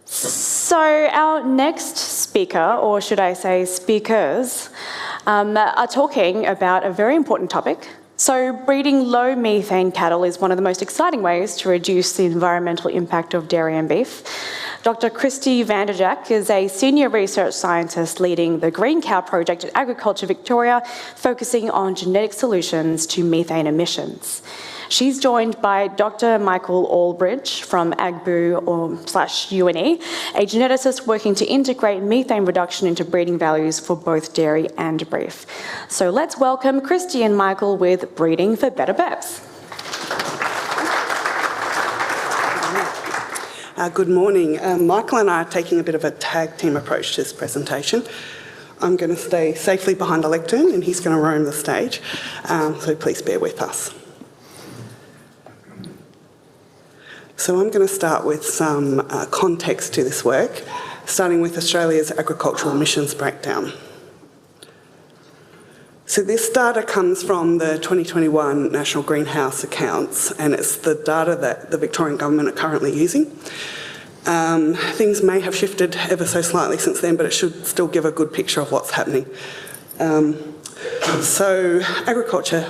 So our next speaker, or should I say speakers, are talking about a very important topic. So breeding low methane cattle is one of the most exciting ways to reduce the environmental impact of dairy and beef. Dr. Christy Vander is a senior research scientist leading the Green Cow project at Agriculture Victoria, focusing on genetic solutions to methane emissions. She's joined by Dr. Michael Aldridge from AGBU /UNE, a geneticist working to integrate methane reduction into breeding values for both dairy and beef. So let's welcome Christy and Michael with Breeding for Better Burps. Good morning. Michael and I are taking a bit of a tag team approach to this presentation. I'm going to stay safely behind the lectern and he's going to roam the stage, so please bear with us. So I'm going to start with some context to this work, starting with Australia's agricultural emissions breakdown. So this data comes from the 2021 National Greenhouse Accounts, and it's the data that the Victorian Government are currently using. Things may have shifted ever so slightly since then, but it should still give a good picture of what's happening. So agriculture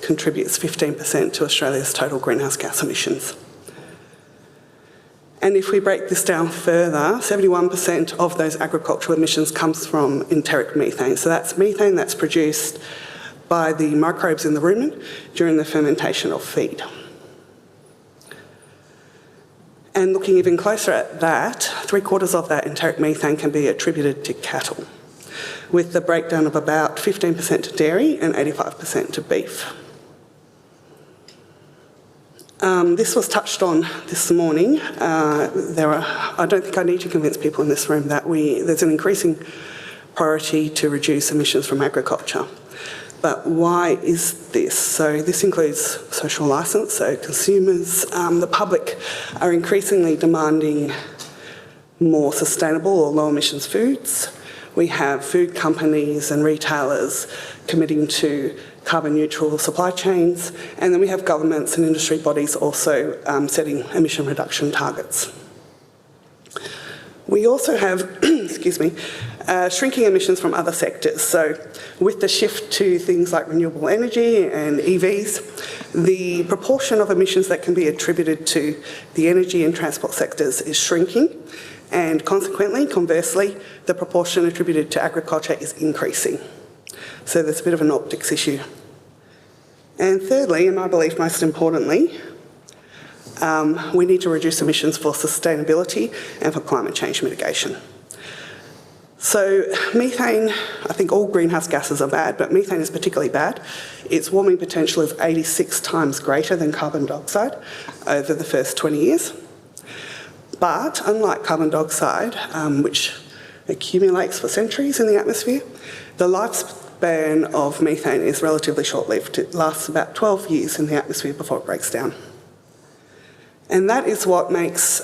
contributes 15% to Australia's total greenhouse gas emissions. And if we break this down further, 71% of those agricultural emissions comes from enteric methane. So that's methane that's produced by the microbes in the rumen during the fermentation of feed. And looking even closer at that, 3/4 of that enteric methane can be attributed to cattle, with the breakdown of about 15% to dairy and 85% to beef. This was touched on this morning. I don't think I need to convince people in this room that there's an increasing priority to reduce emissions from agriculture. But why is this? So this includes social licence, so consumers, the public are increasingly demanding more sustainable or low emissions foods. We have food companies and retailers committing to carbon neutral supply chains, and then we have governments and industry bodies also setting emission reduction targets. We also have, shrinking emissions from other sectors. So with the shift to things like renewable energy and EVs, the proportion of emissions that can be attributed to the energy and transport sectors is shrinking, and consequently, conversely, the proportion attributed to agriculture is increasing. So there's a bit of an optics issue. And thirdly, and I believe most importantly, we need to reduce emissions for sustainability and for climate change mitigation. So methane, I think all greenhouse gases are bad, but methane is particularly bad. Its warming potential is 86 times greater than carbon dioxide over the first 20 years. But unlike carbon dioxide, which accumulates for centuries in the atmosphere, the lifespan of methane is relatively short-lived. It lasts about 12 years in the atmosphere before it breaks down. And that is what makes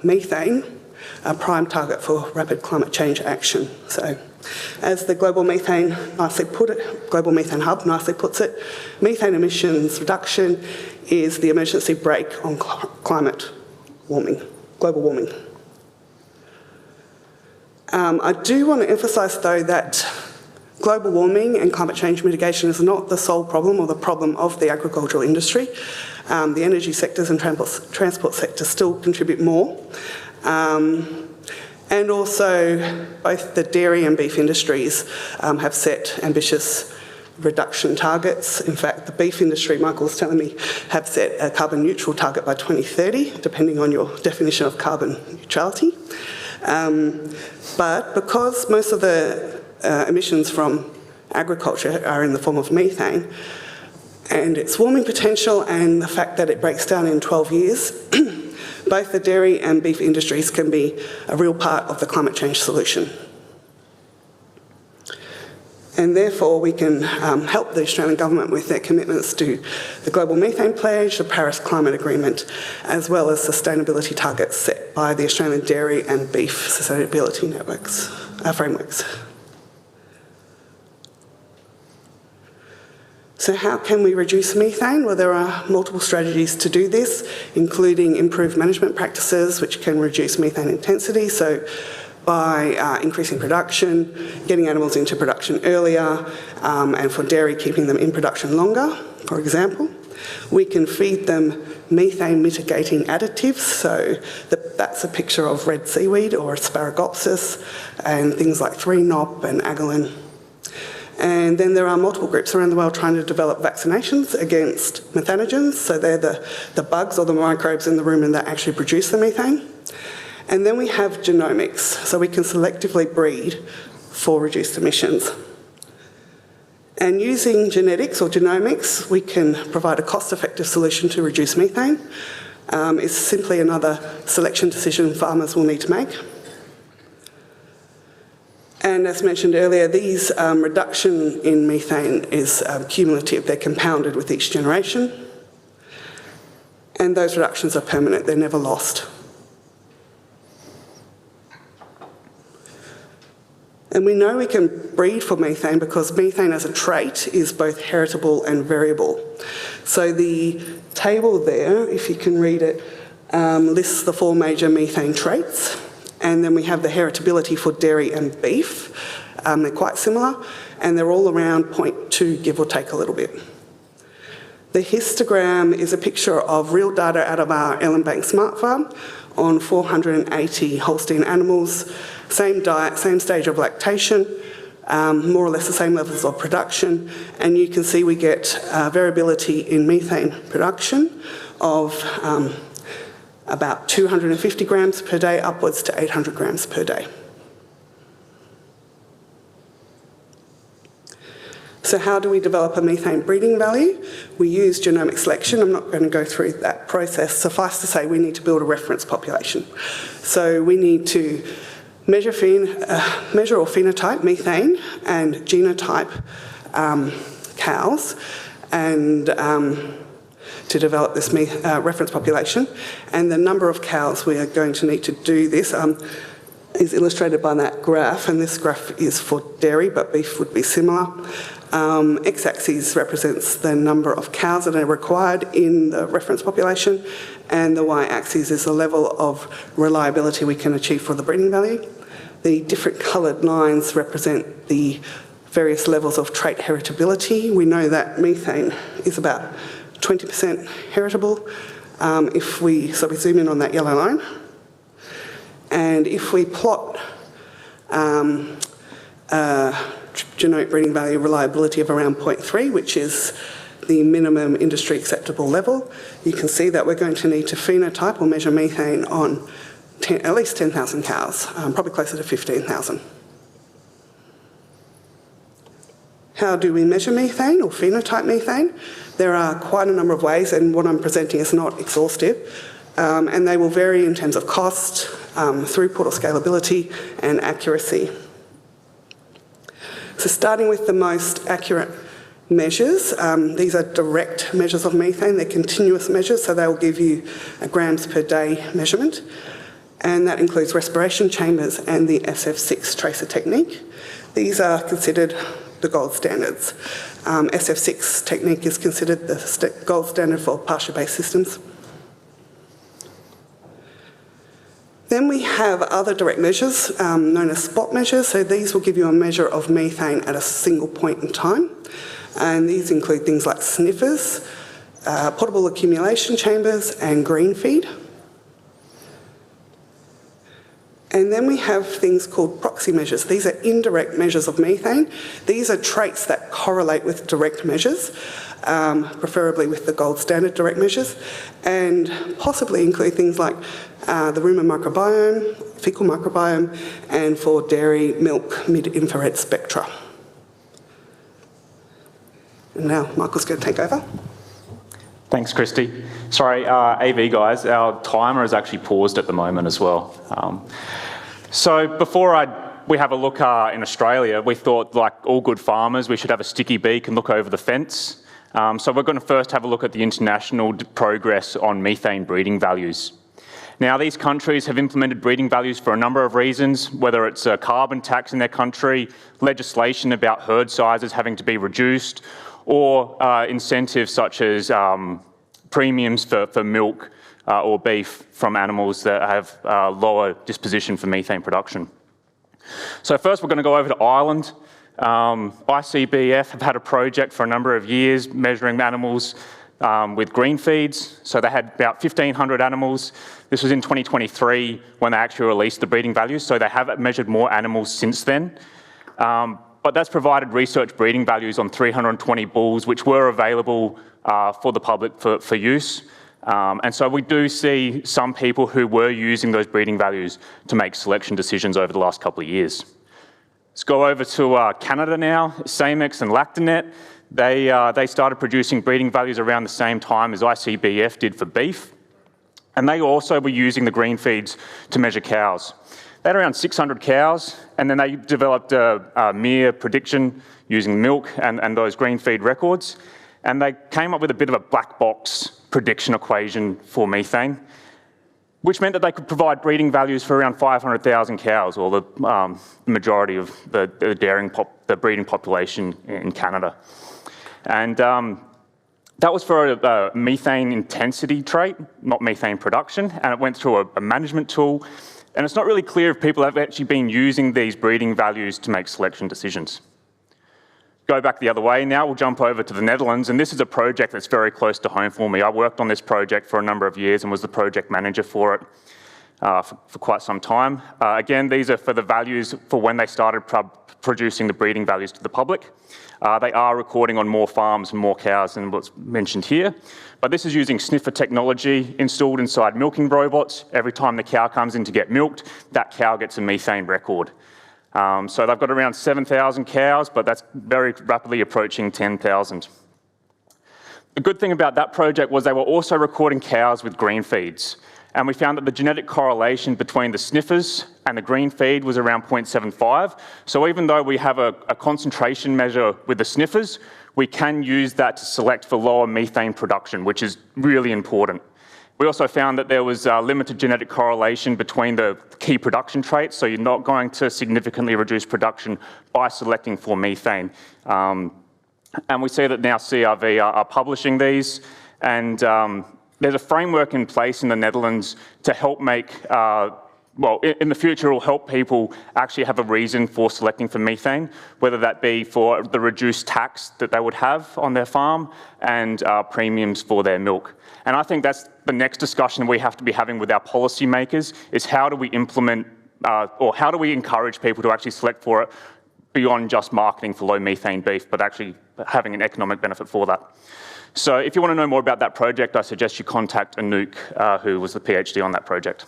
methane a prime target for rapid climate change action. So, as the Global Methane Hub nicely puts it, methane emissions reduction is the emergency brake on climate warming, global warming. I do want to emphasise, though, that global warming and climate change mitigation is not the sole problem or the problem of the agricultural industry. The energy sectors and transport sectors still contribute more. And also, both the dairy and beef industries have set ambitious reduction targets. In fact, the beef industry, Michael was telling me, have set a carbon neutral target by 2030, depending on your definition of carbon neutrality. But because most of the emissions from agriculture are in the form of methane, and its warming potential and the fact that it breaks down in 12 years, both the dairy and beef industries can be a real part of the climate change solution. And therefore, we can help the Australian Government with their commitments to the Global Methane Pledge, the Paris Climate Agreement, as well as sustainability targets set by the Australian Dairy and Beef Sustainability Frameworks. So how can we reduce methane? Well, there are multiple strategies to do this, including improved management practices, which can reduce methane intensity. So by increasing production, getting animals into production earlier, and for dairy, keeping them in production longer, for example. We can feed them methane mitigating additives, so that's a picture of red seaweed or asparagus and things like 3-nop and agalin. And then there are multiple groups around the world trying to develop vaccinations against methanogens, so they're the bugs or the microbes in the rumen that actually produce the methane. And then we have genomics, so we can selectively breed for reduced emissions. And using genetics or genomics, we can provide a cost-effective solution to reduce methane. It's simply another selection decision farmers will need to make. And as mentioned earlier, these reduction in methane is cumulative. They're compounded with each generation. And those reductions are permanent. They're never lost. And we know we can breed for methane because methane as a trait is both heritable and variable. So the table there, if you can read it, lists the 4 major methane traits. And then we have the heritability for dairy and beef. They're quite similar, and they're all around 0.2, give or take a little bit. The histogram is a picture of real data out of our Ellenbank Smart Farm on 480 Holstein animals, same diet, same stage of lactation, more or less the same levels of production, and you can see we get variability in methane production of about 250 grams per day upwards to 800 grams per day. So how do we develop a methane breeding value? We use genomic selection. I'm not going to go through that process. Suffice to say, we need to build a reference population. So we need to measure or phenotype methane and genotype cows and to develop this reference population. And the number of cows we are going to need to do this is illustrated by that graph, and this graph is for dairy, but beef would be similar. X-axis represents the number of cows that are required in the reference population, and the Y-axis is the level of reliability we can achieve for the breeding value. The different coloured lines represent the various levels of trait heritability. We know that methane is about 20% heritable. If we zoom in on that yellow line, and if we plot genomic breeding value reliability of around 0.3, which is the minimum industry acceptable level, you can see that we're going to need to phenotype or measure methane on at least 10,000 cows, probably closer to 15,000. How do we measure methane or phenotype methane? There are quite a number of ways, and what I'm presenting is not exhaustive, and they will vary in terms of cost, throughput or scalability, and accuracy. So starting with the most accurate measures, these are direct measures of methane. They're continuous measures, so they will give you a grams per day measurement, and that includes respiration chambers and the SF6 tracer technique. These are considered the gold standards. SF6 technique is considered the gold standard for pasture-based systems. Then we have other direct measures known as spot measures. So these will give you a measure of methane at a single point in time. And these include things like sniffers, potable accumulation chambers, and green feed. And then we have things called proxy measures. These are indirect measures of methane. These are traits that correlate with direct measures, preferably with the gold standard direct measures, and possibly include things like the rumen microbiome, fecal microbiome, and for dairy, milk, mid-infrared spectra. And now Michael's going to take over. Thanks, Christy. Sorry, AV guys, our timer is actually paused at the moment as well. So before we have a look in Australia, we thought, like all good farmers, we should have a sticky beak and look over the fence. So we're going to first have a look at the international progress on methane breeding values. Now, these countries have implemented breeding values for a number of reasons, whether it's a carbon tax in their country, legislation about herd sizes having to be reduced, or incentives such as premiums for milk or beef from animals that have lower disposition for methane production. So first we're going to go over to Ireland. ICBF have had a project for a number of years measuring animals with green feeds. So they had about 1,500 animals. This was in 2023 when they actually released the breeding values. So they have measured more animals since then. But that's provided research breeding values on 320 bulls, which were available for the public for use. And so we do see some people who were using those breeding values to make selection decisions over the last couple of years. Let's go over to Canada now. Samex and Lactanet, they started producing breeding values around the same time as ICBF did for beef. And they also were using the green feeds to measure cows. They had around 600 cows, and then they developed a mere prediction using milk and those green feed records. And they came up with a bit of a black box prediction equation for methane, which meant that they could provide breeding values for around 500,000 cows, or the majority of the breeding population in Canada. And that was for a methane intensity trait, not methane production, and it went through a management tool. And it's not really clear if people have actually been using these breeding values to make selection decisions. Go back the other way now, we'll jump over to the Netherlands, and this is a project that's very close to home for me. I worked on this project for a number of years and was the project manager for it for quite some time. Again, these are for the values for when they started producing the breeding values to the public. They are recording on more farms and more cows than what's mentioned here. But this is using sniffer technology installed inside milking robots. Every time the cow comes in to get milked, that cow gets a methane record. So they've got around 7,000 cows, but that's very rapidly approaching 10,000. The good thing about that project was they were also recording cows with green feeds. And we found that the genetic correlation between the sniffers and the green feed was around 0.75. So even though we have a concentration measure with the sniffers, we can use that to select for lower methane production, which is really important. We also found that there was limited genetic correlation between the key production traits, so you're not going to significantly reduce production by selecting for methane. And we see that now CRV are publishing these, and there's a framework in place in the Netherlands to help make, in the future, it will help people actually have a reason for selecting for methane, whether that be for the reduced tax that they would have on their farm and premiums for their milk. And I think that's the next discussion we have to be having with our policymakers, is how do we implement, or how do we encourage people to actually select for it beyond just marketing for low methane beef, but actually having an economic benefit for that. So if you want to know more about that project, I suggest you contact Anouk, who was the PhD on that project.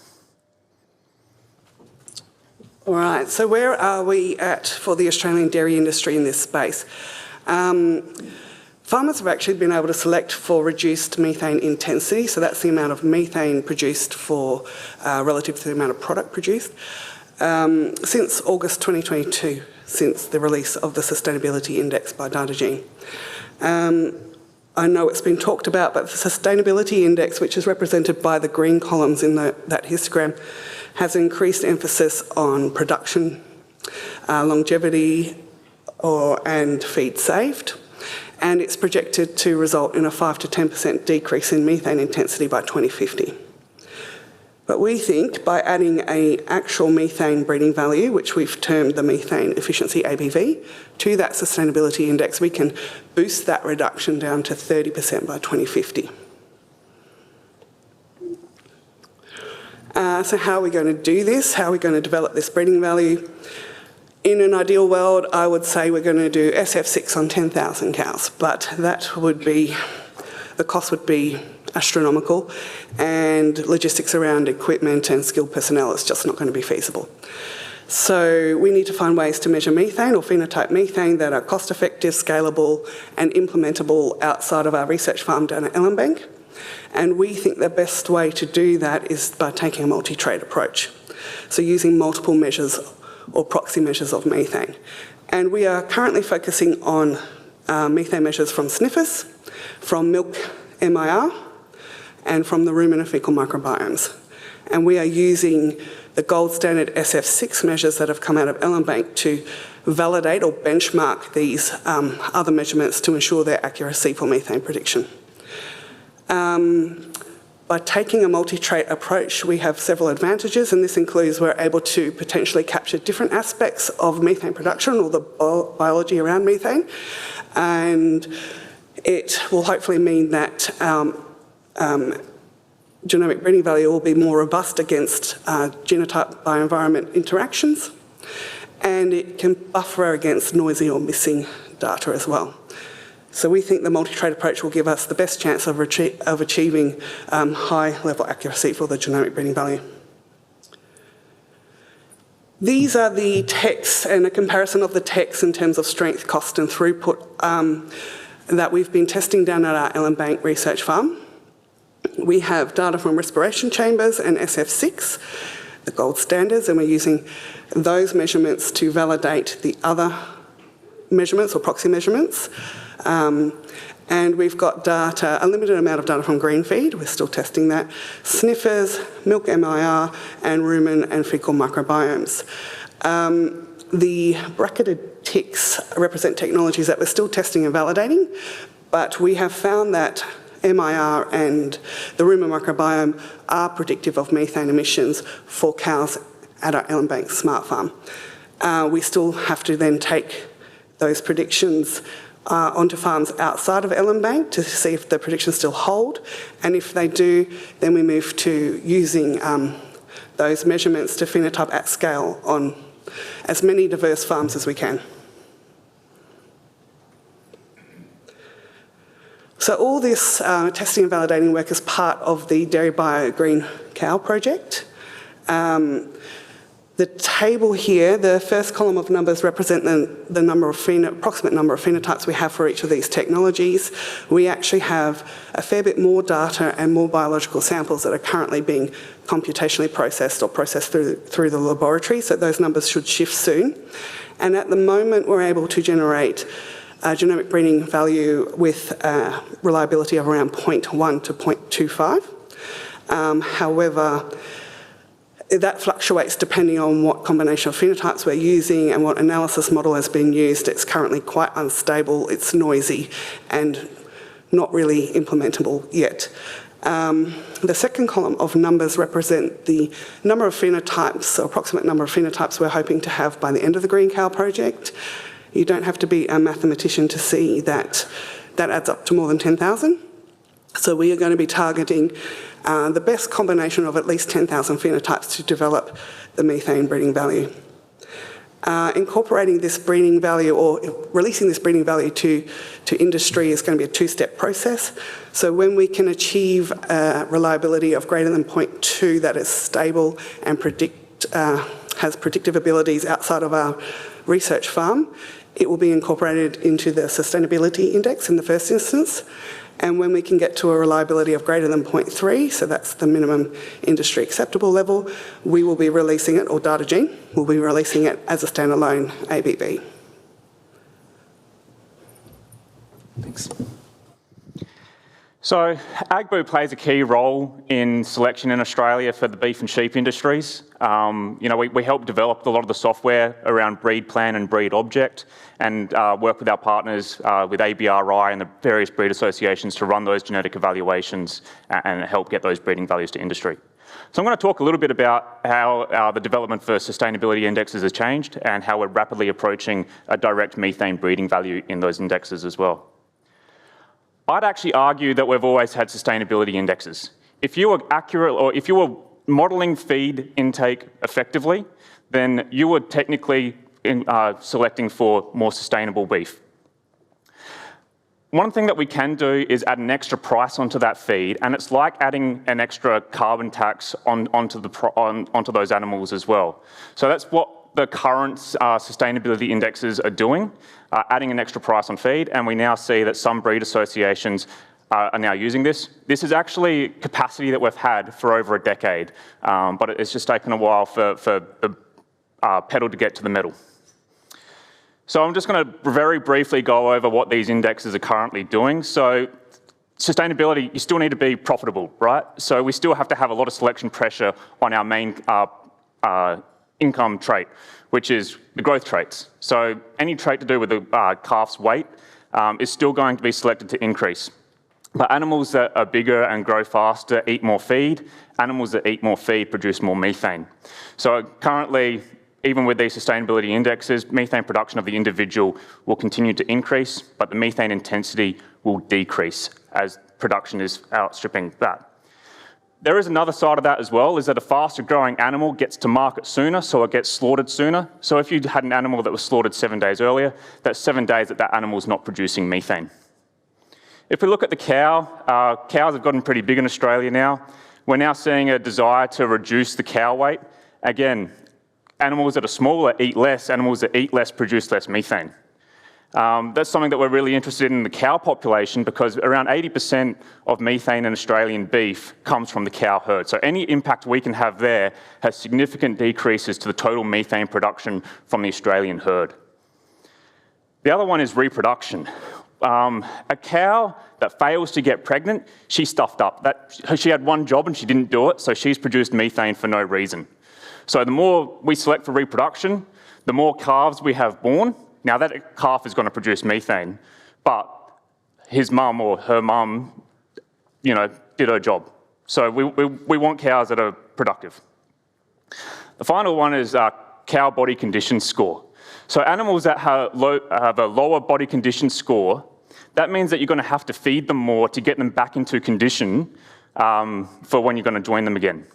All right, so where are we at for the Australian dairy industry in this space? Farmers have actually been able to select for reduced methane intensity, so that's the amount of methane produced for relative to the amount of product produced, since August 2022, since the release of the Sustainability Index by Data. I know it's been talked about, but the Sustainability Index, which is represented by the green columns in that histogram, has increased emphasis on production, longevity, and feed saved, and it's projected to result in a 5 to 10% decrease in methane intensity by 2050. But we think by adding an actual methane breeding value, which we've termed the methane efficiency ABV, to that sustainability index, we can boost that reduction down to 30% by 2050. So how are we going to do this? How are we going to develop this breeding value? In an ideal world, I would say we're going to do SF6 on 10,000 cows, but that would be, the cost would be astronomical, and logistics around equipment and skilled personnel is just not going to be feasible. So we need to find ways to measure methane or phenotype methane that are cost-effective, scalable and implementable outside of our research farm down at Ellenbank. And we think the best way to do that is by taking a multi-trait approach. So using multiple measures or proxy measures of methane. And we are currently focusing on methane measures from sniffers, from milk MIR, and from the rumen and fecal microbiomes. And we are using the gold standard SF6 measures that have come out of Ellenbank to validate or benchmark these other measurements to ensure their accuracy for methane prediction. By taking a multi-trait approach, we have several advantages, and this includes we're able to potentially capture different aspects of methane production or the biology around methane, and it will hopefully mean that genomic breeding value will be more robust against genotype bioenvironment interactions, and it can buffer against noisy or missing data as well. So we think the multi-trait approach will give us the best chance of achieving high-level accuracy for the genomic breeding value. These are the techs and a comparison of the techs in terms of strength, cost and throughput that we've been testing down at our Ellenbank research farm. We have data from respiration chambers and SF6, the gold standards, and we're using those measurements to validate the other measurements or proxy measurements. And we've got data, a limited amount of data from green feed, we're still testing that, sniffers, milk MIR, and rumen and fecal microbiomes. The bracketed ticks represent technologies that we're still testing and validating, but we have found that MIR and the rumen microbiome are predictive of methane emissions for cows at our Ellenbank smart farm. We still have to then take those predictions onto farms outside of Ellenbank to see if the predictions still hold, and if they do, then we move to using those measurements to phenotype at scale on as many diverse farms as we can. So all this testing and validating work is part of the Dairy Bio Green Cow project. The table here, the first column of numbers represent the number of approximate number of phenotypes we have for each of these technologies. We actually have a fair bit more data and more biological samples that are currently being computationally processed or processed through the laboratory, so those numbers should shift soon. And at the moment, we're able to generate genomic breeding value with reliability of around 0.1 to 0.25. However, that fluctuates depending on what combination of phenotypes we're using and what analysis model has been used. It's currently quite unstable, it's noisy, and not really implementable yet. The second column of numbers represent the number of phenotypes, or approximate number of phenotypes we're hoping to have by the end of the Green Cow project. You don't have to be a mathematician to see that that adds up to more than 10,000. So we are going to be targeting the best combination of at least 10,000 phenotypes to develop the methane breeding value. Incorporating this breeding value or releasing this breeding value to industry is going to be a two-step process. So when we can achieve reliability of greater than 0.2 that is stable and has predictive abilities outside of our research farm, it will be incorporated into the sustainability index in the first instance. And when we can get to a reliability of greater than 0.3, so that's the minimum industry acceptable level, we will be releasing it, or DataGene will be releasing it as a standalone ABB. Thanks. So AGBU plays a key role in selection in Australia for the beef and sheep industries. We help develop a lot of the software around breed plan and breed object, and work with our partners with ABRI and the various breed associations to run those genetic evaluations and help get those breeding values to industry. So I'm going to talk a little bit about how the development for sustainability indexes has changed and how we're rapidly approaching a direct methane breeding value in those indexes as well. I'd actually argue that we've always had sustainability indexes. If you were accurate, or if you were modelling feed intake effectively, then you were technically selecting for more sustainable beef. One thing that we can do is add an extra price onto that feed, and it's like adding an extra carbon tax onto those animals as well. So that's what the current sustainability indexes are doing, adding an extra price on feed, and we now see that some breed associations are now using this. This is actually capacity that we've had for over a decade, but it's just taken a while for the pedal to get to the metal. So I'm just going to very briefly go over what these indexes are currently doing. So sustainability, you still need to be profitable, right? So we still have to have a lot of selection pressure on our main income trait, which is the growth traits. So any trait to do with the calf's weight is still going to be selected to increase. But animals that are bigger and grow faster eat more feed. Animals that eat more feed produce more methane. So currently, even with these sustainability indexes, methane production of the individual will continue to increase, but the methane intensity will decrease as production is outstripping that. There is another side of that as well, is that a faster growing animal gets to market sooner, so it gets slaughtered sooner. So if you had an animal that was slaughtered 7 days earlier, that's 7 days that that animal is not producing methane. If we look at the cow, cows have gotten pretty big in Australia now. We're now seeing a desire to reduce the cow weight. Again, animals that are smaller eat less, animals that eat less produce less methane. That's something that we're really interested in the cow population, because around 80% of methane in Australian beef comes from the cow herd. So any impact we can have there has significant decreases to the total methane production from the Australian herd. The other one is reproduction. A cow that fails to get pregnant, she's stuffed up. She had one job and she didn't do it, so she's produced methane for no reason. So the more we select for reproduction, the more calves we have born. Now that calf is going to produce methane, but his mum or her mum, did her job. So we want cows that are productive. The final one is cow body condition score. So animals that have a lower body condition score, that means that you're going to have to feed them more to get them back into condition for when you're going to join them again.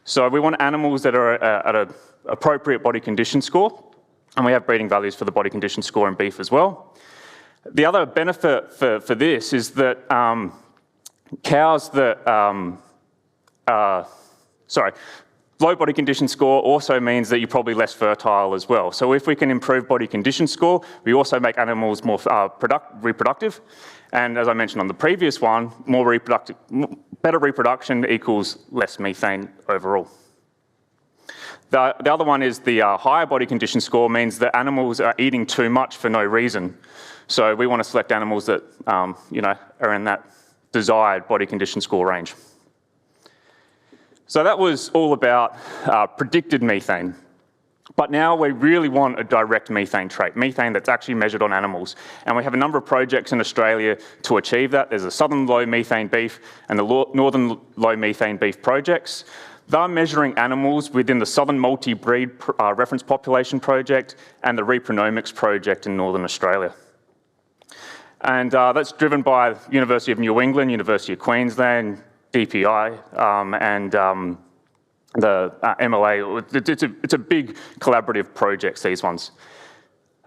So we want animals that are at an appropriate body condition score, and we have breeding values for the body condition score in beef as well. The other benefit for this is that cows that, low body condition score also means that you're probably less fertile as well. So if we can improve body condition score, we also make animals more reproductive. And as I mentioned on the previous one, better reproduction equals less methane overall. The other one is the higher body condition score means that animals are eating too much for no reason. So we want to select animals that are in that desired body condition score range. So that was all about predicted methane. But now we really want a direct methane trait, methane that's actually measured on animals. And we have a number of projects in Australia to achieve that. There's the Southern Low Methane Beef and the Northern Low Methane Beef projects. They're measuring animals within the Southern Multi-Breed Reference Population Project and the Repronomics Project in Northern Australia. And that's driven by the University of New England, University of Queensland, DPI, and the MLA. It's a big collaborative project, these ones.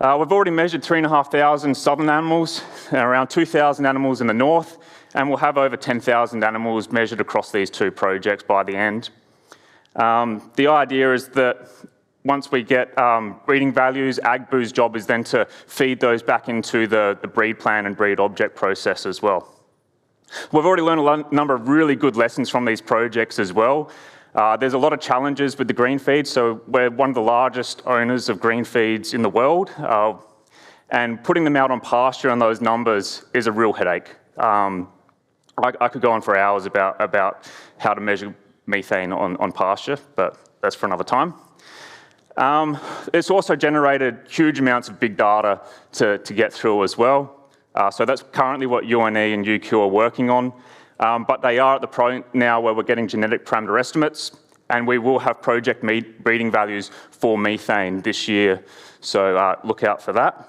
We've already measured 3,500 southern animals, and around 2,000 animals in the north, and we'll have over 10,000 animals measured across these two projects by the end. The idea is that once we get breeding values, AGBU's job is then to feed those back into the breed plan and breed object process as well. We've already learned a number of really good lessons from these projects as well. There's a lot of challenges with the green feeds, so we're one of the largest owners of green feeds in the world, and putting them out on pasture on those numbers is a real headache. I could go on for hours about how to measure methane on pasture, but that's for another time. It's also generated huge amounts of big data to get through as well. So that's currently what UNE and UQ are working on. But they are at the point now where we're getting genetic parameter estimates, and we will have project breeding values for methane this year. So look out for that.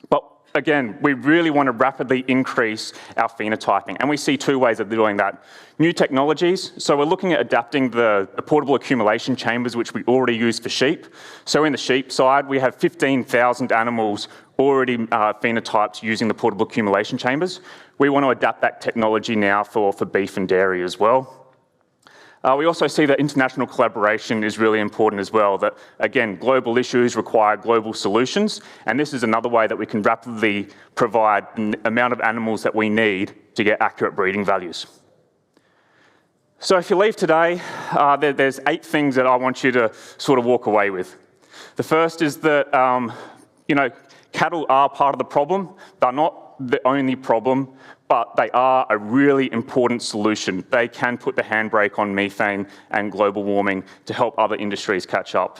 But again, we really want to rapidly increase our phenotyping, and we see two ways of doing that. New technologies, so we're looking at adapting the portable accumulation chambers, which we already use for sheep. So in the sheep side, we have 15,000 animals already phenotyped using the portable accumulation chambers. We want to adapt that technology now for beef and dairy as well. We also see that international collaboration is really important as well, that again, global issues require global solutions, and this is another way that we can rapidly provide the amount of animals that we need to get accurate breeding values. So if you leave today, there's 8 things that I want you to sort of walk away with. The first is that, cattle are part of the problem. They're not the only problem, but they are a really important solution. They can put the handbrake on methane and global warming to help other industries catch up.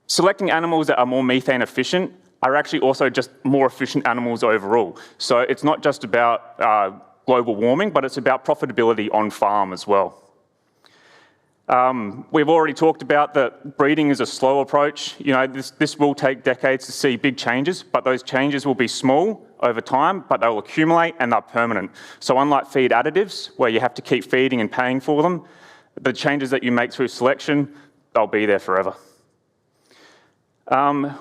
Selecting animals that are more methane efficient are actually also just more efficient animals overall. So it's not just about global warming, but it's about profitability on farm as well. We've already talked about that breeding is a slow approach. You know, this will take decades to see big changes, but those changes will be small over time, but they'll accumulate and they're permanent. So unlike feed additives, where you have to keep feeding and paying for them, the changes that you make through selection, they'll be there forever.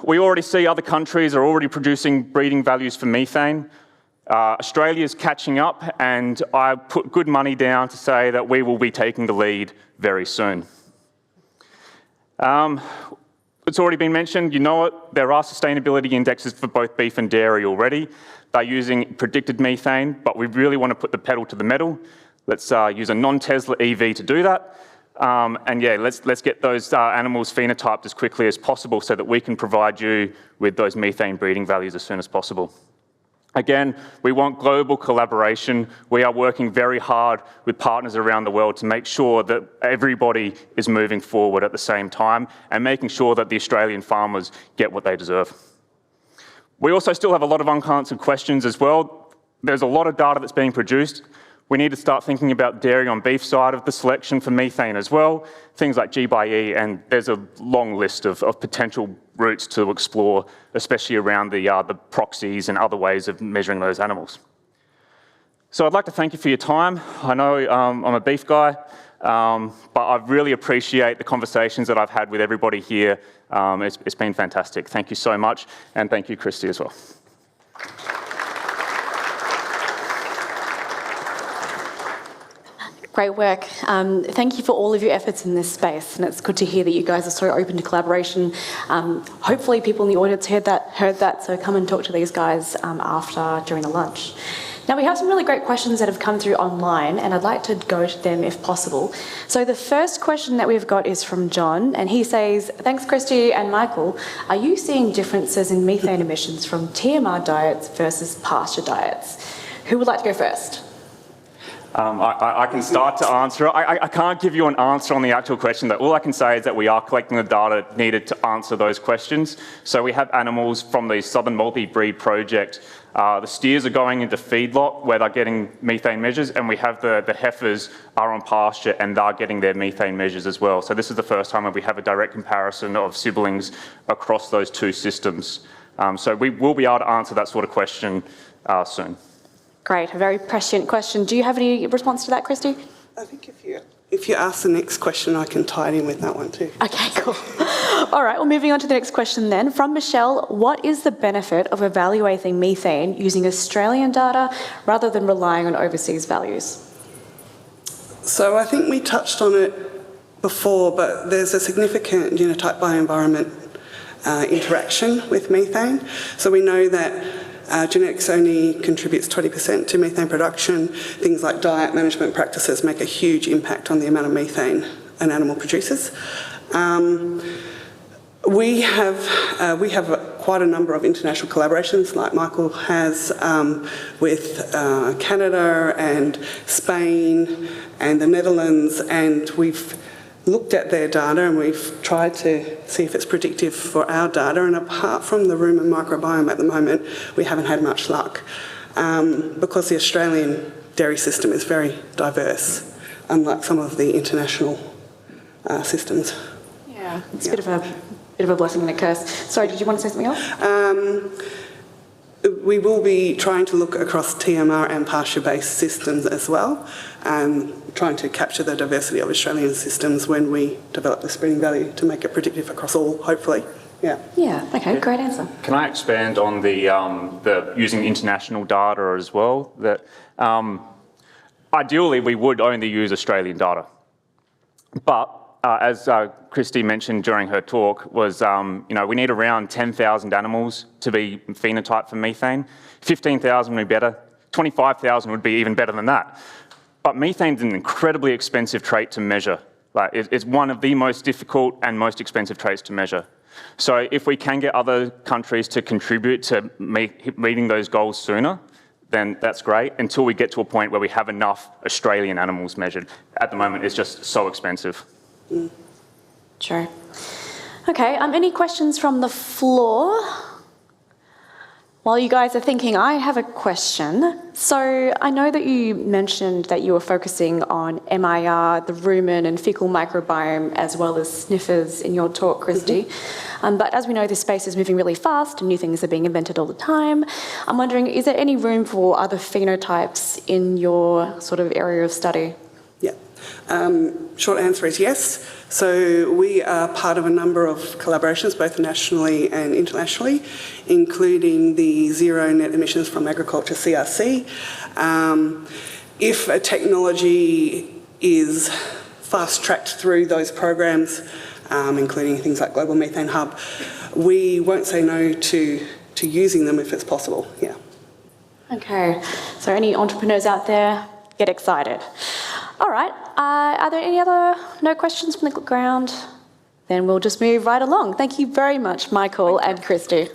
We already see other countries are already producing breeding values for methane. Australia's catching up, and I put good money down to say that we will be taking the lead very soon. It's already been mentioned, you know it, there are sustainability indexes for both beef and dairy already. They're using predicted methane, but we really want to put the pedal to the metal. Let's use a non-Tesla EV to do that. And yeah, let's get those animals phenotyped as quickly as possible so that we can provide you with those methane breeding values as soon as possible. Again, we want global collaboration. We are working very hard with partners around the world to make sure that everybody is moving forward at the same time and making sure that the Australian farmers get what they deserve. We also still have a lot of unanswered questions as well. There's a lot of data that's being produced. We need to start thinking about dairy on beef side of the selection for methane as well, things like AGBU, and there's a long list of potential routes to explore, especially around the proxies and other ways of measuring those animals. So I'd like to thank you for your time. I know I'm a beef guy, but I really appreciate the conversations that I've had with everybody here. It's been fantastic. Thank you so much, and thank you, Christy, as well. Great work. Thank you for all of your efforts in this space, and it's good to hear that you guys are so open to collaboration. Hopefully people in the audience heard that, so come and talk to these guys during the lunch. Now, we have some really great questions that have come through online, and I'd like to go to them if possible. So the first question that we've got is from John, and he says, thanks, Christy and Michael. Are you seeing differences in methane emissions from TMR diets versus pasture diets? Who would like to go first? I can start to answer it. I can't give you an answer on the actual question. All I can say is that we are collecting the data needed to answer those questions. So we have animals from the Southern Multi-Breed Project. The steers are going into feedlot where they're getting methane measures, and we have the heifers are on pasture and they're getting their methane measures as well. So this is the first time that we have a direct comparison of siblings across those two systems. So we will be able to answer that sort of question soon. Great, a very prescient question. Do you have any response to that, Christy? I think if you ask the next question, I can tie it in with that one too. Okay, cool. All right, well, moving on to the next question then. From Michelle, what is the benefit of evaluating methane using Australian data rather than relying on overseas values? So I think we touched on it before, but there's a significant genotype bioenvironment interaction with methane. So we know that genetics only contributes 20% to methane production. Things like diet management practices make a huge impact on the amount of methane an animal produces. We have quite a number of international collaborations, like Michael has, with Canada and Spain and the Netherlands, and we've looked at their data and we've tried to see if it's predictive for our data, and apart from the rumen microbiome at the moment, we haven't had much luck because the Australian dairy system is very diverse, unlike some of the international systems. Yeah, it's a bit of a blessing and a curse. Sorry, did you want to say something else? We will be trying to look across TMR and pasture-based systems as well, and trying to capture the diversity of Australian systems when we develop this breeding value to make it predictive across all, hopefully. Yeah. Yeah, okay, great answer. Can I expand on the using international data as well? That ideally we would only use Australian data, but as Christy mentioned during her talk, was we need around 10,000 animals to be phenotyped for methane. 15,000 would be better. 25,000 would be even better than that. But methane is an incredibly expensive trait to measure. Like, it's one of the most difficult and most expensive traits to measure. So if we can get other countries to contribute to meeting those goals sooner, then that's great, until we get to a point where we have enough Australian animals measured. At the moment, it's just so expensive. Sure. Okay, any questions from the floor? While you guys are thinking, I have a question. So I know that you mentioned that you were focusing on MIR, the rumen and fecal microbiome, as well as sniffers in your talk, Christy. But as we know, this space is moving really fast and new things are being invented all the time. I'm wondering, is there any room for other phenotypes in your sort of area of study? Yeah. Short answer is yes. So we are part of a number of collaborations, both nationally and internationally, including the Zero Net Emissions from Agriculture CRC. If a technology is fast-tracked through those programs, including things like Global Methane Hub, we won't say no to using them if it's possible, yeah. Okay, so any entrepreneurs out there, get excited. All right, are there no questions from the ground? Then we'll just move right along. Thank you very much, Michael and Christy.